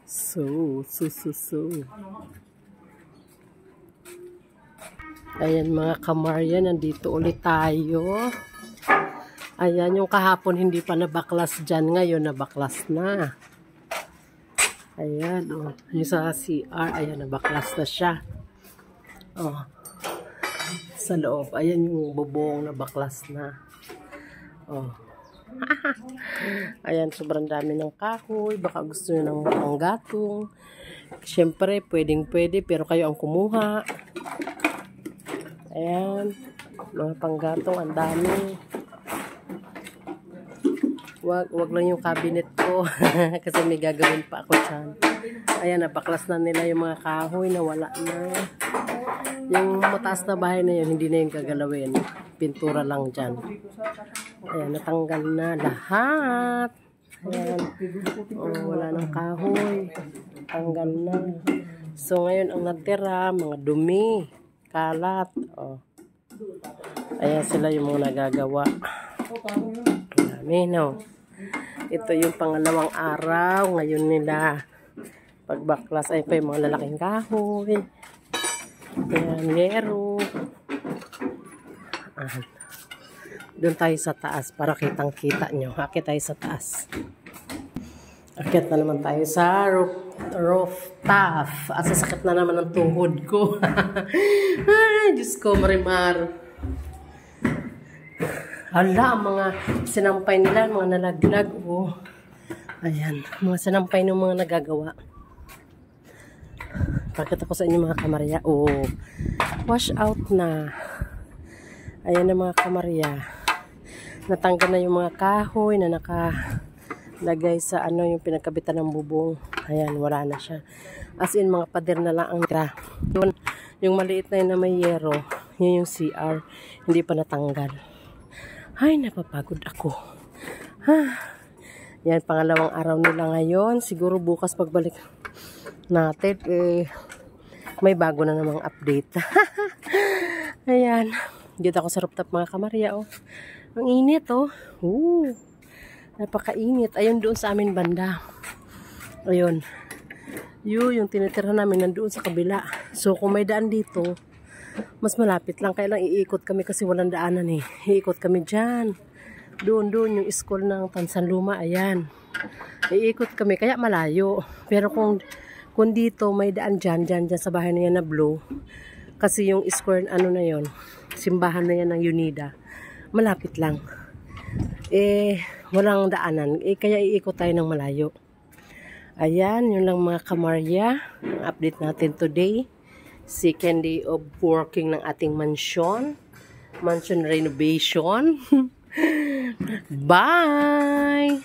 So. Ayan mga kamarya, nandito ulit tayo. Ayan, yung kahapon hindi pa nabaklas dyan. Ngayon nabaklas na. Ayan, oh. Yung sa CR, ayan, nabaklas na siya. Oh. Sa loob, ayan yung bubong nabaklas na. Oh. Ayan, sobrang dami ng kahoy. Baka gusto nyo ng panggatong. Siyempre, pwede, pero kayo ang kumuha. Ayan, mga panggatong, ang dami. Wag lang yung cabinet ko. Kasi may gagawin pa ako dyan. Ayan, nabaklas na nila yung mga kahoy na wala na. Yung mataas na bahay na yun, hindi na yung gagalawin. Pintura lang dyan. Ayan, natanggal na lahat. Ayan. Oh, wala nang kahoy. Tanggal na. So, ngayon ang natira, mga dumi, kalat. Oh. Ayan sila yung mga nagagawa. Dami, no? Ito yung pangalawang araw. Ngayon nila pagbaklas ay pa yung mga lalaking kahoy. Ayan, yero. Doon tayo sa taas para kitang-kita nyo. Akit tayo sa taas. Akit na naman tayo sa rooftop. Sasakit na naman ang tuhod ko. Ay, Diyos ko, Marimar. Hala, mga sinampay nila, mga nalaglag. Oh. Ayan, mga sinampay ng mga nagagawa. Pakita ko sa inyo mga kamarya. Oh, wash out na. Ayan na mga kamarya. Natanggal na yung mga kahoy na nakalagay sa ano yung pinagkabitan ng bubong. Ayan, wala na siya. As in, mga pader na lang ang tira. Yung maliit na yun na may yero, yun yung CR. Hindi pa natanggal. Ay, napapagod ako. Yan, pangalawang araw nila ngayon. Siguro bukas pagbalik natin, may bago na namang update. Ayan. Dito ako sa rooftop mga kamarya, oh. Ang init, oh. Napakainit. Ayun doon sa amin banda. Ayun. Yung tinitira namin nandoon sa kabila. So, kung may daan dito, mas malapit lang. Kaya lang iikot kami kasi walang daanan eh. Iikot kami dyan. Doon yung school ng Tansanluma. Ayan. Iikot kami. Kaya malayo. Pero kung dito may daan dyan sa bahay na yan na blue. Kasi yung square ano na yon, simbahan na yan ng Unida. Malapit lang. Walang daanan. Kaya iikot tayo ng malayo. Ayan, yun lang mga kamarya. Ang update natin today. Second day of working ng ating mansion. Mansion renovation. Bye!